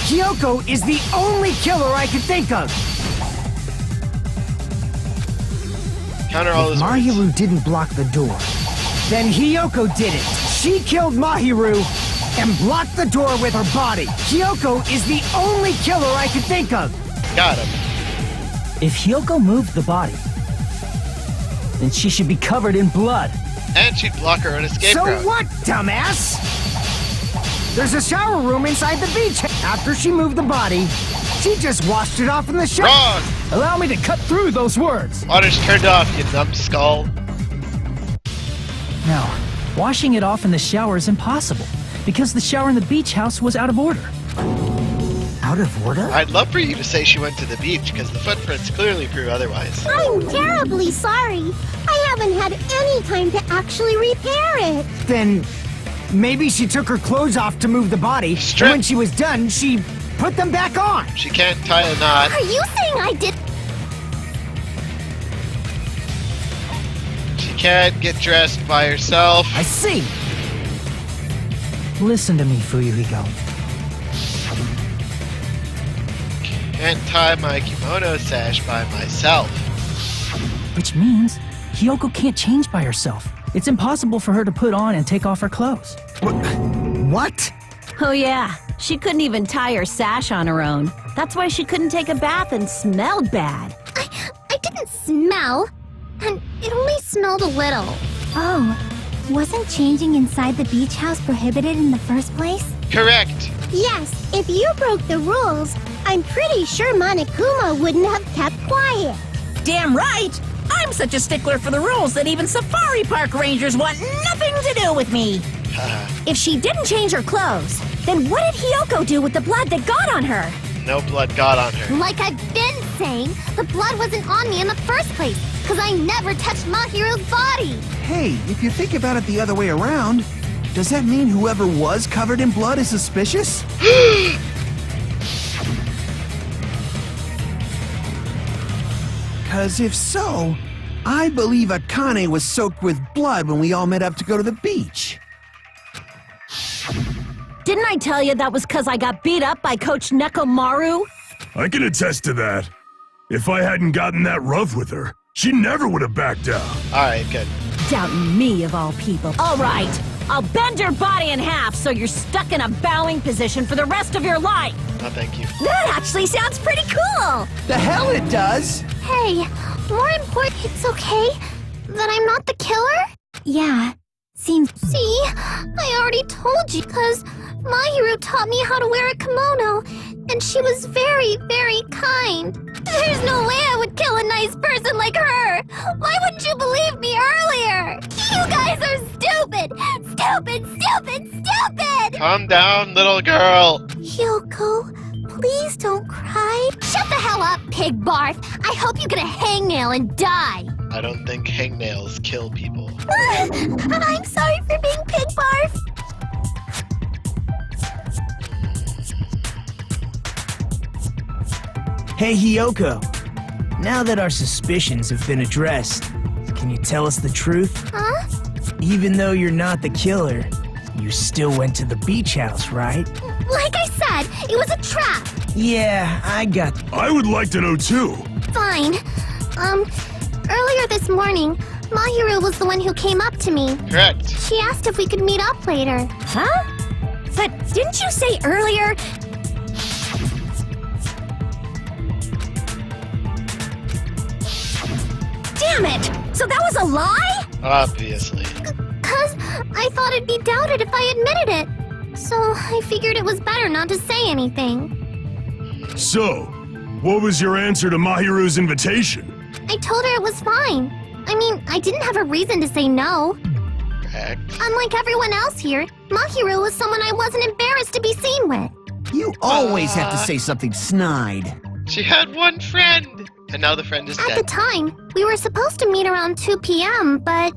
Hiyoko is the only killer I can think of. Counter all If those words. Mahiru didn't block the door, then Hiyoko did it. She killed Mahiru and blocked the door with her body. Hiyoko is the only killer I can think of. Got him. If Hiyoko moved the body, then she should be covered in blood. And she'd block her own escape So route. what, dumbass? There's a shower room inside the beach. After she moved the body, she just washed it off in the shower. Wrong! Allow me to cut through those words. Water's turned off, you numbskull. Now, washing it off in the shower is impossible, because the shower in the beach house was out of order. Out of order? I'd love for you to say she went to the beach, because the footprints clearly prove otherwise. I'm terribly sorry. I haven't had any time to actually repair it. Then Maybe she took her clothes off to move the body, Strip. and when she was done, she put them back on. She can't tie a knot. Are you saying I did? She can't get dressed by herself. I see. Listen to me, Fuyuhiko. Can't tie my kimono sash by myself. Which means Hiyoko can't change by herself. It's impossible for her to put on and take off her clothes. What? Oh yeah, she couldn't even tie her sash on her own. That's why she couldn't take a bath and smelled bad. I didn't smell, and it only smelled a little. Oh, wasn't changing inside the beach house prohibited in the first place? Correct. Yes, if you broke the rules, I'm pretty sure Monokuma wouldn't have kept quiet. Damn right! I'm such a stickler for the rules that even safari park rangers want nothing to do with me. If she didn't change her clothes, then what did Hiyoko do with the blood that got on her? No blood got on her. Like I've been saying, the blood wasn't on me in the first place, because I never touched Mahiru's body. Hey, if you think about it the other way around, does that mean whoever was covered in blood is suspicious? Because if so, I believe Akane was soaked with blood when we all met up to go to the beach. Didn't I tell you that was because I got beat up by Coach Nekomaru? I can attest to that. If I hadn't gotten that rough with her, she never would have backed down. Alright, good. Doubting me of all people. All right, I'll bend your body in half so you're stuck in a bowing position for the rest of your life. No, thank you. That actually sounds pretty cool. The hell it does! Hey, more important, it's okay that I'm not the killer? Yeah, seems. See, I already told you, because Mahiru taught me how to wear a kimono, and she was very, very kind. There's no way I would kill a nice person like her. Why wouldn't you believe me earlier? You guys are stupid! Stupid, stupid, stupid! Calm down, little girl. Yoko, please don't cry. Shut the hell up, pig barf. I hope you get a hangnail and die. I don't think hangnails kill people. I'm sorry for being pig barf. Hey, Hiyoko. Now that our suspicions have been addressed, can you tell us the truth? Huh? Even though you're not the killer, you still went to the beach house, right? Like I said, it was a trap. Yeah, I got... I would like to know too. Fine. Earlier this morning, Mahiru was the one who came up to me. Correct. She asked if we could meet up later. Huh? But didn't you say earlier? Damn it! So that was a lie? Obviously. 'Cause I thought it'd be doubted if I admitted it. So I figured it was better not to say anything. So, what was your answer to Mahiru's invitation? I told her it was fine. I mean, I didn't have a reason to say no. Correct. Unlike everyone else here, Mahiru was someone I wasn't embarrassed to be seen with. You always have to say something snide. She had one friend! And now the friend is At the dead. time, we were supposed to meet around 2 p.m., but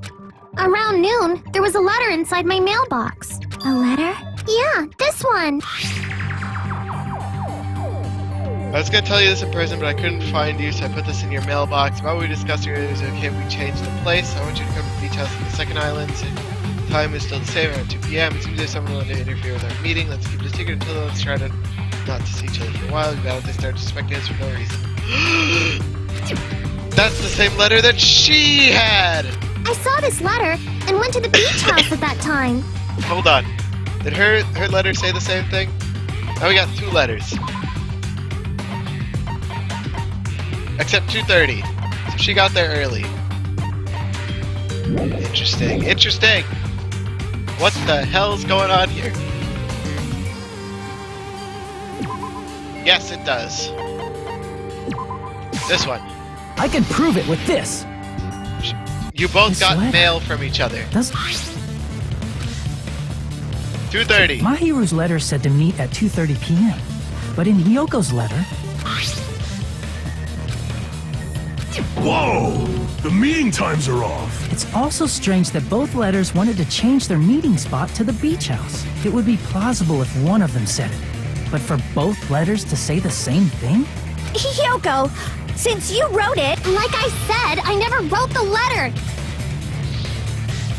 around noon, there was a letter inside my mailbox. A letter? Yeah, this one. I was gonna tell you this in person, but I couldn't find you, so I put this in your mailbox. What we discussed earlier is okay if we change the place. I want you to come to the beach house in the second island. So time is still the same, around 2 p.m. It seems there's someone wanting to interfere with our meeting. Let's keep it a secret until then. Let's try to not to see each other for a while. About they start suspecting us for no reason. That's the same letter that she had! I saw this letter and went to the beach house at that time. Hold on. Did her letter say the same thing? Now we got 2 letters. Except 2:30. So she got there early. Interesting. Interesting! What the hell's going on here? Yes, it does. This one. I can prove it with this. You both This got letter. mail from each other. Does 2:30. Mahiru's letter said to meet at 2:30 p.m. But in Hiyoko's letter, Whoa! The meeting times are off. It's also strange that both letters wanted to change their meeting spot to the beach house. It would be plausible if one of them said it. But for both letters to say the same thing? Hyoko, since you wrote it, like I said, I never wrote the letter.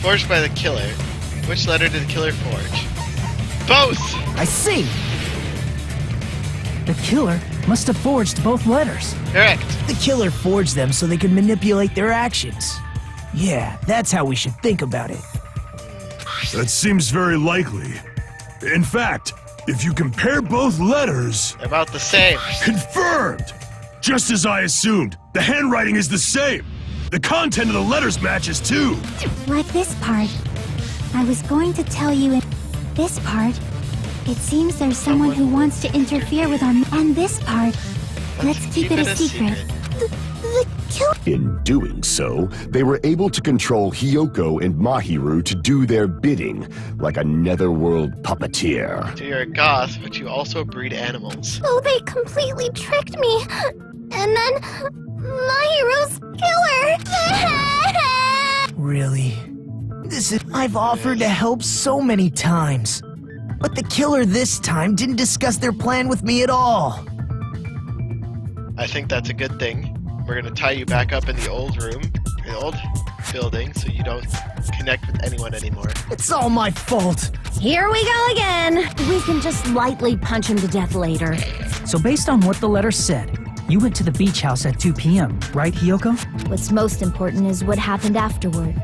Forged by the killer. Which letter did the killer forge? Both! I see. The killer must have forged both letters. Correct. The killer forged them so they could manipulate their actions. Yeah, that's how we should think about it. That seems very likely. In fact, if you compare both letters... They're about the same. Confirmed! Just as I assumed, the handwriting is the same. The content of the letters matches too. Like this part. I was going to tell you in this part. It seems there's someone who wants to interfere with our... And this part. Let's keep it a secret. The killer... In doing so, they were able to control Hyoko and Mahiru to do their bidding, like a netherworld puppeteer. So you're a goth, but you also breed animals. Oh, they completely tricked me. And then... Mahiru's killer. Really? I've offered to help so many times. But the killer this time didn't discuss their plan with me at all. I think that's a good thing. We're gonna tie you back up in the old room, the old building, so you don't connect with anyone anymore. It's all my fault. Here we go again. We can just lightly punch him to death later. So based on what the letter said, you went to the beach house at 2 p.m., right, Hyoko? What's most important is what happened afterward.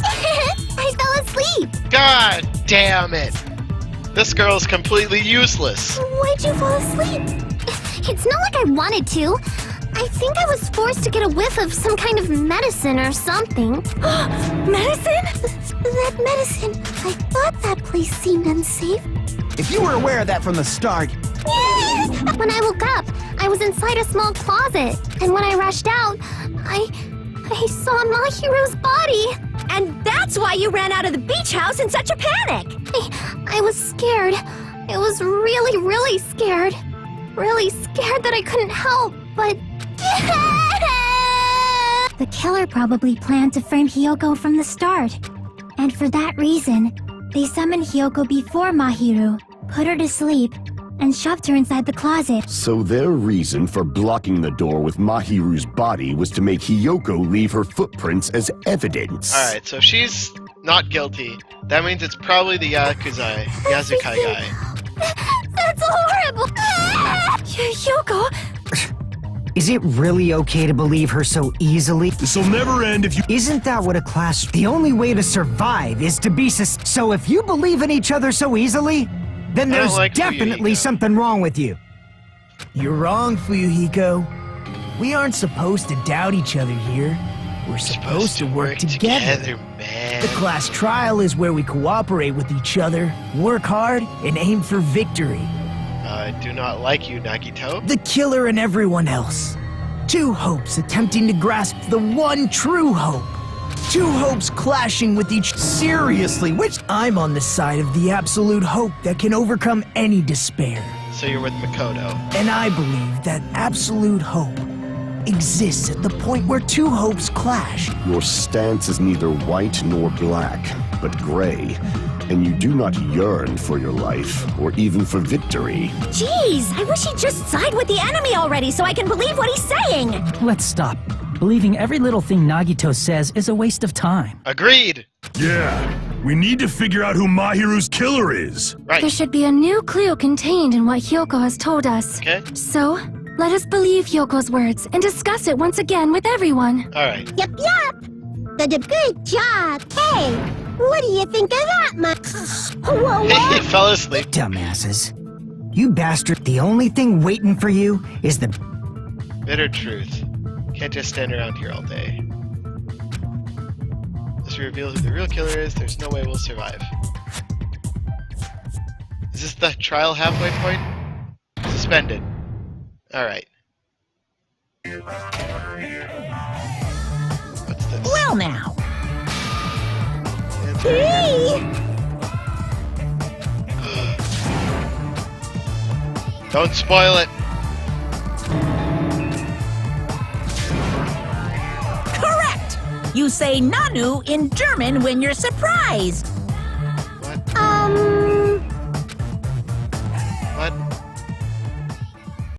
I fell asleep. God damn it! This girl's completely useless. Why'd you fall asleep? It's not like I wanted to. I think I was forced to get a whiff of some kind of medicine or something. Medicine? That medicine. I thought that place seemed unsafe. If you were aware of that from the start, When I woke up, I was inside a small closet. And when I rushed out, I saw Mahiru's body. And that's why you ran out of the beach house in such a panic! I was scared. I was really, really scared. Really scared that I couldn't help, but... The killer probably planned to frame Hyoko from the start. And for that reason, they summoned Hyoko before Mahiru, put her to sleep, and shoved her inside the closet. So their reason for blocking the door with Mahiru's body was to make Hyoko leave her footprints as evidence. Alright, so she's not guilty. That means it's probably the Yazukai guy. That's horrible! Hyoko! is it really okay to believe her so easily? This'll never end if you... Isn't that what a class... The only way to survive is to be So if you believe in each other so easily, then I don't there's like definitely Fuyuhiko. something wrong with you. You're wrong, Fuyuhiko. We aren't supposed to doubt each other here. We're supposed to work together. man. The class trial is where we cooperate with each other, work hard, and aim for victory. I do not like you, Nagito. The killer and everyone else. Two hopes attempting to grasp the one true hope. Two hopes clashing with each. Seriously, which I'm on the side of the absolute hope that can overcome any despair. So you're with Makoto. And I believe that absolute hope exists at the point where two hopes clash. Your stance is neither white nor black, but gray, and you do not yearn for your life, or even for victory. Jeez, I wish he'd just side with the enemy already so I can believe what he's saying! Let's stop. Believing every little thing Nagito says is a waste of time. Agreed! Yeah, we need to figure out who Mahiru's killer is. Right. There should be a new clue contained in what Hyoko has told us. Okay. So, let us believe Hyoko's words and discuss it once again with everyone. Alright. Yep. Did a good job. Hey, what do you think of that, He fell asleep. Dumbasses. You bastard, the only thing waiting for you is the... Bitter truth. Can't just stand around here all day. This reveals who the real killer is. There's no way we'll survive. Is this the trial halfway point? Suspended. Alright. What's this? Well now, Don't spoil it. correct! You say Nanu in German when you're surprised.